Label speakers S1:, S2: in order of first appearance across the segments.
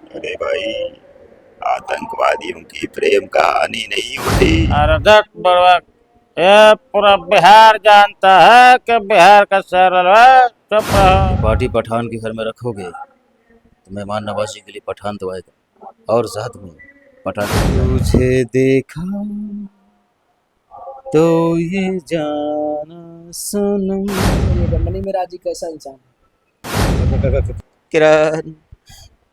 S1: अरे भाई, आतंकवादियों की प्रेम कहानी नहीं होती।
S2: अरे देख बड़वा, ये पूरा बिहार जानता है कि बिहार का शहर है। चुप रहो।
S3: पार्टी पठान के घर में रखोगे तो मेहमान नवाजी के लिए पठान तो आएगा, और साथ में पठान। तुझे देखा तो ये जाना सनम।
S4: मनी मेरा जी कैसा इंसान
S3: किरण,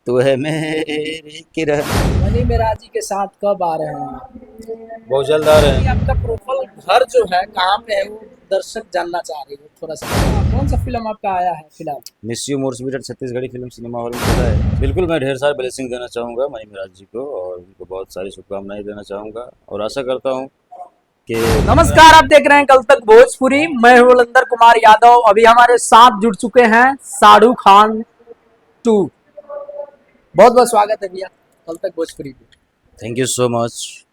S3: तू है मेरी किरण।
S4: है। मनी मेरा जी के साथ कब आ रहे हैं आप?
S3: बहुत जल्द आ रहे
S4: ये
S3: हैं।
S4: आपका प्रोफाइल घर जो है कहाँ पे है वो दर्शक जानना चाह रही है थोड़ा सा। कौन सा फिल्म आपका आया है फिलहाल?
S3: मिस यू मोर्स बीटर छत्तीसगढ़ी फिल्म सिनेमा हॉल में चला है। बिल्कुल, मैं ढेर सारी ब्लेसिंग देना चाहूँगा मनी मिराज जी को, और उनको बहुत सारी शुभकामनाएं देना चाहूँगा, और आशा करता हूँ कि
S4: नमस्कार, आप देख रहे हैं कल तक भोजपुरी। मैं हूं बुलंदर कुमार यादव। अभी हमारे साथ जुड़ चुके हैं शाहरुख खान 2। बहुत बहुत स्वागत है भैया कल तक भोजपुरी पे।
S3: Thank you so much.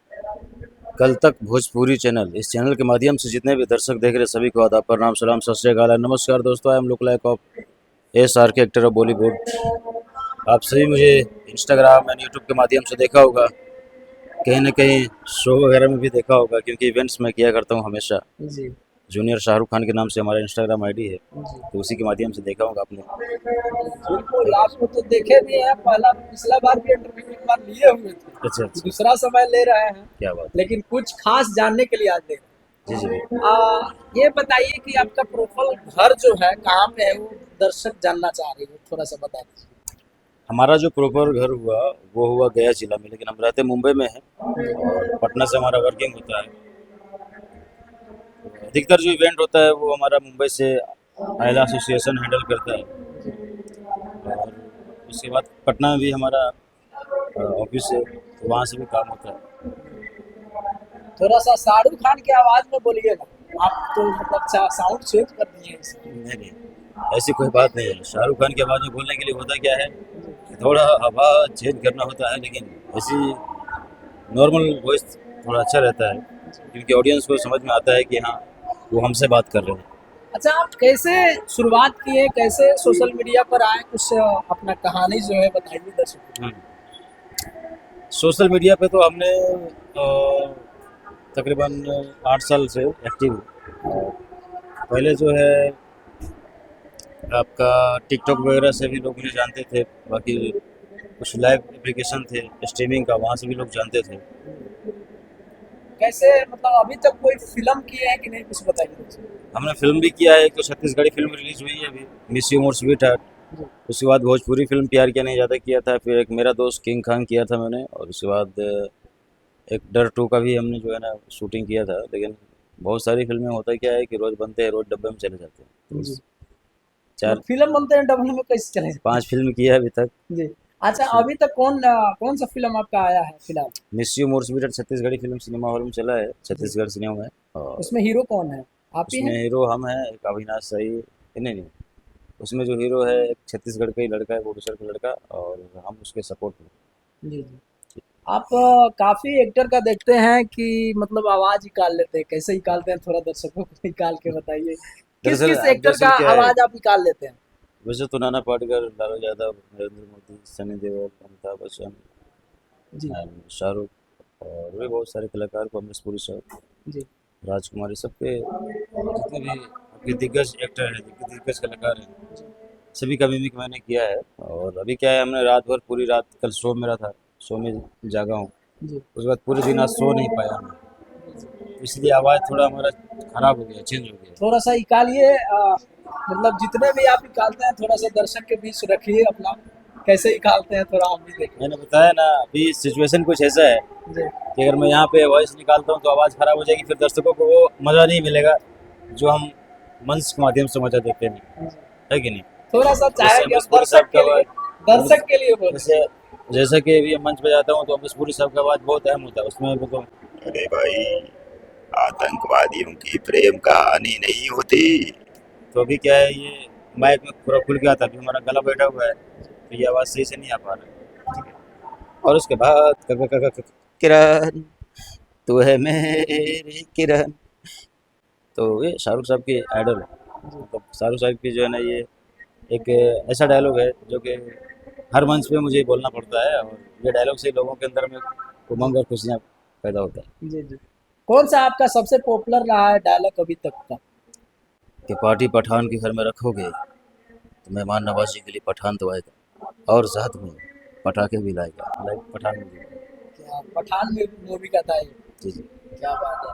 S3: कल तक भोजपुरी चैनल, इस चैनल के माध्यम से जितने भी दर्शक देख रहे सभी को आदाब, प्रणाम, सलाम, सत श्री अकाल, नमस्कार दोस्तों। I am look like of SR के एक्टर ऑफ बॉलीवुड। आप सभी मुझे इंस्टाग्राम एंड यूट्यूब के माध्यम से देखा होगा, कहीं ना कहीं शो वगैरह में भी देखा होगा, क्योंकि इवेंट्स मैं किया करता हूँ हमेशा।
S4: जी
S3: जूनियर शाहरुख खान के नाम से हमारा इंस्टाग्राम आईडी है,
S4: जी
S3: तो उसी के माध्यम से देखा होगा आपने।
S4: बिल्कुल, आपको तो देखे भी हैं। पहला पिछला बार भी इंटरव्यू एक बार लिए हुए थे।
S3: अच्छा अच्छा,
S4: दूसरा समय ले रहे हैं,
S3: क्या बात।
S4: लेकिन कुछ खास जानने के लिए आज देख
S3: जी जी।
S4: ये बताइए कि आपका प्रोफाइल घर जो है कहाँ पे है वो दर्शक जानना चाह रही है, थोड़ा सा बता दीजिए।
S3: हमारा जो प्रॉपर घर हुआ वो हुआ गया जिला में, लेकिन हम रहते मुंबई में हैं, और पटना से हमारा वर्किंग होता है। अधिकतर जो इवेंट होता है वो हमारा मुंबई से आयला एसोसिएशन हैंडल करता है, और उसके बाद पटना में भी हमारा ऑफिस है, तो वहाँ से भी काम होता है।
S4: थोड़ा सा शाहरुख खान की आवाज में बोलिएगा। आप तो मतलब साउंड चेंज कर दिए हैं इसमें।
S3: नहीं नहीं, ऐसी कोई बात नहीं है। शाहरुख खान की आवाज़ में बोलने के लिए होता क्या है कि थोड़ा आवाज़ चेंज करना होता है, लेकिन ऐसी नॉर्मल वॉइस थोड़ा अच्छा रहता है, क्योंकि ऑडियंस को समझ में आता है कि हाँ, वो हमसे बात कर रहे हैं।
S4: अच्छा, आप कैसे शुरुआत किए, कैसे सोशल मीडिया पर आए, कुछ अपना कहानी जो है बताइए दर्शकों
S3: सोशल मीडिया पे तो हमने तकरीबन 8 साल से एक्टिव हूँ। पहले जो है आपका टिकटॉक वगैरह से भी लोग मुझे जानते थे, बाकी कुछ लाइव एप्लीकेशन थे स्ट्रीमिंग का, वहाँ से भी लोग जानते थे।
S4: कैसे मतलब अभी तक कोई फिल्म किए हैं कि नहीं, कुछ बताइए दर्शकों।
S3: हमने फिल्म भी किया है, एक तो छत्तीसगढ़ी फिल्म रिलीज हुई है अभी, miss you more sweetheart.
S4: जी।
S3: उसके बाद भोजपुरी फिल्म प्यार किया नहीं ज़्यादा किया था, फिर एक मेरा दोस्त किंग खान किया था मैंने, और उसके बाद एक डर 2 का भी हमने जो है ना शूटिंग किया था। लेकिन बहुत सारी फिल्में होता क्या है कि रोज़ बनते हैं, रोज़ डब्बे में चले जाते हैं, तो
S4: जी।
S3: चार
S4: फिल्म बनते हैं डबल में कैसे चले?
S3: 5 फिल्म की है अभी तक।
S4: जी। अच्छा, अभी तक कौन सा फिल्म आपका आया है फिलहाल?
S3: Miss you more sweet Chhattisgarhi film cinema hall में चला है, छत्तीसगढ़ सिनेमा में, और
S4: उसमें हीरो कौन है? आप ही
S3: उसमें
S4: हैं?
S3: हीरो हम हैं, एक अविनाश सही, नहीं नहीं, उसमें जो हीरो है एक छत्तीसगढ़ का ही लड़का है, प्रोड्यूसर का लड़का, और हम उसके सपोर्ट में।
S4: जी जी। आप काफी एक्टर का देखते हैं कि मतलब आवाज निकाल लेते हैं, कैसे निकालते हैं थोड़ा दर्शकों को निकाल के बताइए। किस
S3: दरअसल
S4: किस एक्टर
S3: दरअसल
S4: का
S3: क्या है,
S4: आवाज आप निकाल लेते हैं?
S3: वैसे तो नाना पाटेकर, लालू यादव, नरेंद्र मोदी, सनी देओल, अमिताभ बच्चन,
S4: जी
S3: शाहरुख, और भी बहुत सारे कलाकार को, अमरीश पुरी साहब,
S4: जी
S3: राजकुमारी, सबके जितने भी आपके दिग्गज एक्टर हैं, दिग्गज कलाकार हैं, सभी का मिमिक मैंने किया है। और अभी क्या है, हमने रात भर, पूरी रात कल शो मेरा था, शो में जागा हूँ,
S4: जी।
S3: उसके बाद पूरे दिन आज सो नहीं पाया मैं, तो इसलिए आवाज़ थोड़ा हमारा ख़राब हो गया, चेंज हो गया।
S4: थोड़ा सा निकालिए, मतलब जितने भी आप निकालते हैं थोड़ा सा दर्शक के बीच रखिए अपना, कैसे निकालते हैं थोड़ा हम भी देखें।
S3: मैंने बताया ना, अभी सिचुएशन कुछ ऐसा है
S4: जी
S3: कि अगर मैं यहाँ पे वॉइस निकालता हूँ तो आवाज़ ख़राब हो जाएगी, फिर दर्शकों को वो मज़ा नहीं मिलेगा जो हम मंच के माध्यम से मज़ा देते हैं,
S4: जी।
S3: है कि नहीं।
S4: थोड़ा सा
S3: जैसे
S4: चाहेंगे
S3: अमरीश
S4: हम
S3: पुरी साहब
S4: दर्शक
S3: का
S4: के लिए,
S3: आवाज़,
S4: दर्शक के लिए बोले।
S3: जैसे जैसा कि अभी मंच पे जाता हूँ तो अमरीश पुरी साहब का आवाज़ बहुत अहम होता है, उसमें वो तो
S1: अरे भाई, आतंकवादियों की प्रेम कहानी नहीं होती।
S3: तो अभी क्या है, ये माइक में पूरा खुल गया था, अभी हमारा गला बैठा हुआ है, तो ये आवाज़ सही से नहीं आ पा रहा है, ठीक है। और उसके बाद किरण, तू है मेरी किरण, तो ये शाहरुख साहब की आइडल है। मतलब शाहरुख साहब की जो है ना, ये एक ऐसा डायलॉग है जो कि हर मंच पे मुझे बोलना पड़ता है, और ये डायलॉग से लोगों के अंदर में उमंग और खुशियाँ पैदा होता है
S4: जी जी। कौन सा आपका सबसे पॉपुलर रहा है डायलॉग अभी तक का?
S3: कि पार्टी पठान के घर में रखोगे तो मेहमान नवाजी के लिए पठान तो आएगा, और साथ में पटाखे भी लाएगा, लाइक पठान मूवी।
S4: क्या पठान में मूवी का था ये?
S3: जी जी।
S4: क्या बात है।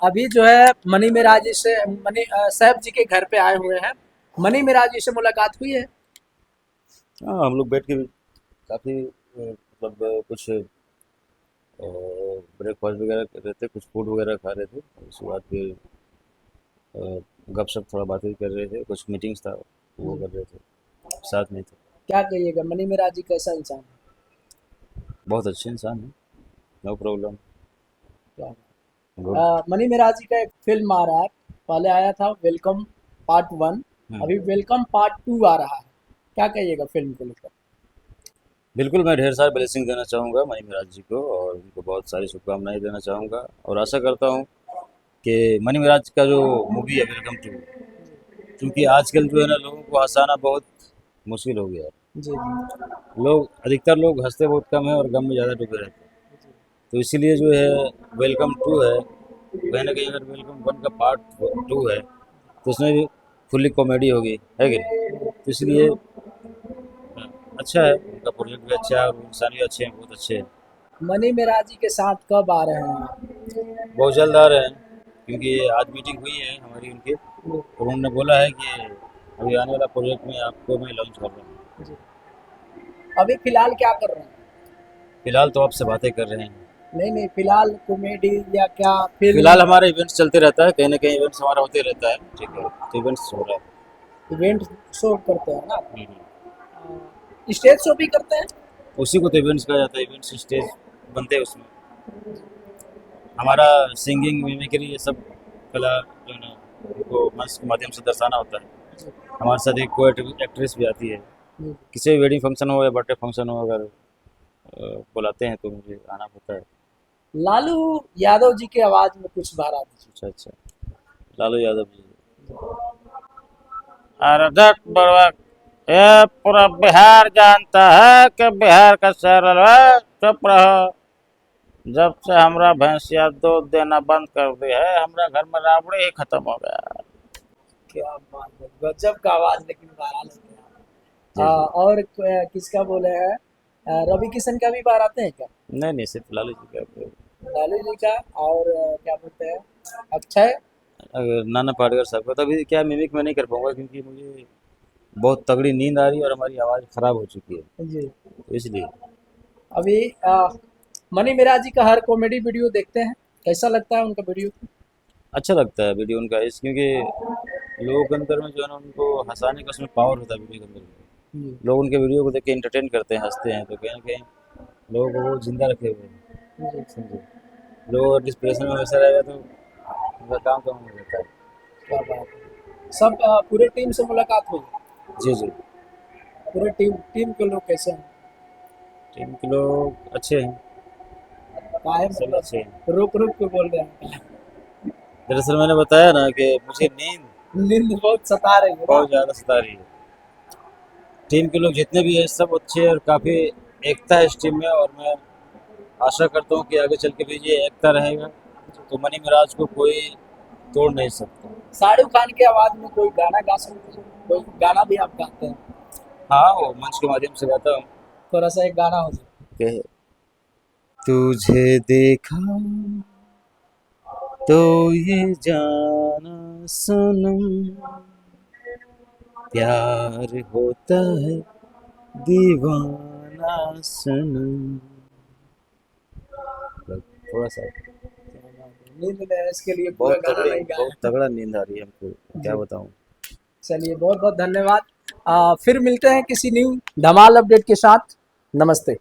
S4: अभी जो है मनी मिराजी से सैफ जी के घर पे आए हुए हैं। मनी मिराजी से मुलाकात हुई है?
S3: हाँ, हम लोग बैठ के काफ़ी मतलब कुछ ब्रेकफास्ट वगैरह कर रहे थे, कुछ फूड वगैरह खा रहे थे, उसके बाद फिर गपशप थोड़ा बातें कर रहे थे, कुछ मीटिंग्स था वो कर रहे थे, साथ में थे।
S4: क्या कहिएगा, मनी मिराजी कैसा इंसान है?
S3: बहुत अच्छे इंसान हैं, नो प्रॉब्लम।
S4: क्या
S3: गुड।
S4: मनी मिराजी का एक फिल्म आ रहा है, पहले आया था वेलकम पार्ट 1, अभी वेलकम पार्ट 2 आ रहा है। क्या कहिएगा फिल्म को लेकर?
S3: बिल्कुल, मैं ढेर सारे ब्लेसिंग देना चाहूँगा मनी मिराज जी को, और उनको बहुत सारी शुभकामनाएं देना चाहूँगा, और आशा करता हूँ कि मनी मिराज का जो मूवी है वेलकम टू, क्योंकि आजकल जो है ना लोगों को हंसाना बहुत मुश्किल हो गया है।
S4: जी जी
S3: लोग अधिकतर लोग हंसते बहुत कम है और गम में ज़्यादा डूबे रहते हैं, तो इसीलिए जो है वेलकम टू है, कहीं ना कहीं अगर वेलकम 1 का पार्ट 2 है तो उसमें भी फुल्ली कॉमेडी होगी, है कि नहीं? तो इसलिए अच्छा है, उनका प्रोजेक्ट भी अच्छा है और वो इंसान भी अच्छे हैं, बहुत अच्छे हैं।
S4: मनी मिराजी के साथ कब आ रहे हैं आप?
S3: बहुत जल्द आ रहे हैं, क्योंकि आज मीटिंग हुई है हमारी उनकी, और उन्होंने बोला है कि अभी आने वाला प्रोजेक्ट में आपको मैं लॉन्च कर रहा हूँ।
S4: जी। अभी फिलहाल क्या कर रहे हैं?
S3: फिलहाल तो आपसे बातें कर रहे हैं।
S4: नहीं नहीं, फिलहाल कॉमेडी या क्या फिल्म?
S3: फिलहाल हमारा इवेंट्स चलते रहता है, कहीं ना कहीं इवेंट्स हमारा होते रहता है, ठीक है, तो इवेंट्स हो रहा है।
S4: इवेंट शो करते हैं ना? स्टेज शो भी करते हैं?
S3: उसी को तो इवेंट्स कहा जाता है, इवेंट्स स्टेज बनते हैं उसमें। हमारा सिंगिंग मिमिक्री ये सब कला जो है ना उनको मंच के माध्यम से दर्शाना होता है। हमारे साथ एक को एक्ट्रेस भी आती है, किसी भी वेडिंग फंक्शन हो या बर्थडे फंक्शन हो, अगर बुलाते हैं तो मुझे आना पड़ता है।
S4: लालू यादव जी की आवाज में कुछ बार आती
S3: अच्छा अच्छा, लालू यादव जी।
S2: अरे धत बड़वा, ये पूरा बिहार जानता है कि बिहार का शहर है। चुप रहो। जब से हमरा भैंसिया दूध देना बंद कर दी है, हमरा घर में राबड़ी ही खत्म हो गया।
S4: क्या बात है, गजब का आवाज लेकिन बारह लगते हैं।
S3: जी जी।
S4: और किसका बोले हैं? रवि किशन का भी बार आते हैं क्या?
S3: नहीं नहीं, सिर्फ लालू जी का।
S4: लालू जी का, और क्या बोलते हैं, अक्षय?
S3: अगर नाना पाटेकर साहब का तो अभी क्या मिमिक मैं नहीं कर पाऊंगा, क्योंकि मुझे बहुत तगड़ी नींद आ रही है और हमारी आवाज़ ख़राब हो चुकी है,
S4: जी।
S3: तो इसलिए।
S4: अभी मनी मिराजी का हर कॉमेडी वीडियो देखते हैं, कैसा लगता है उनका वीडियो?
S3: अच्छा लगता है वीडियो उनका, इस क्योंकि लोगों के अंदर में जो है ना उनको हंसाने का उसमें पावर होता है वीडियो के अंदर में।
S4: जी
S3: लोग उनके वीडियो को देख के इंटरटेन करते हैं, हंसते हैं, तो कहीं ना कहीं लोगों को वो जिंदा रखे हुए हैं,
S4: जी।
S3: समझे। लोग अगर डिस्प्रेशन में हमेशा रहेगा तो उनका काम कम हो जाता है।
S4: क्या बात है। सब पूरे टीम से मुलाकात हुई?
S3: जी जी।
S4: पूरे टीम के लोग कैसे हैं?
S3: टीम के लोग अच्छे हैं,
S4: काहे
S3: सब
S4: मतलब
S3: अच्छे हैं।
S4: रुक रुक के बोल रहे हैं?
S3: दरअसल मैंने बताया ना कि मुझे नींद
S4: नींद बहुत सता रही है ना?
S3: बहुत ज़्यादा सता रही है। टीम के लोग जितने भी हैं सब अच्छे हैं, और काफ़ी एकता है इस टीम में, और मैं आशा करता हूँ कि आगे चल के भी ये एकता रहेगा, तो मनी मिराज को कोई तोड़ नहीं सकता।
S4: शाहरुख खान की आवाज में कोई गाना गा सकते हैं? कोई गाना भी आप गाते हैं?
S3: हाँ, वो मंच के माध्यम से गाता हूँ
S4: थोड़ा सा एक गाना हो जाए।
S3: कि तुझे देखा तो ये जाना सनम, प्यार होता है दीवाना सनम। थोड़ा सा
S4: नींद में इसके लिए पूरा गाना नहीं गाया।
S3: बहुत तगड़ा नींद आ रही है हमको, क्या बताऊँ।
S4: चलिए, बहुत बहुत धन्यवाद। फिर मिलते हैं किसी न्यू धमाल अपडेट के साथ। नमस्ते।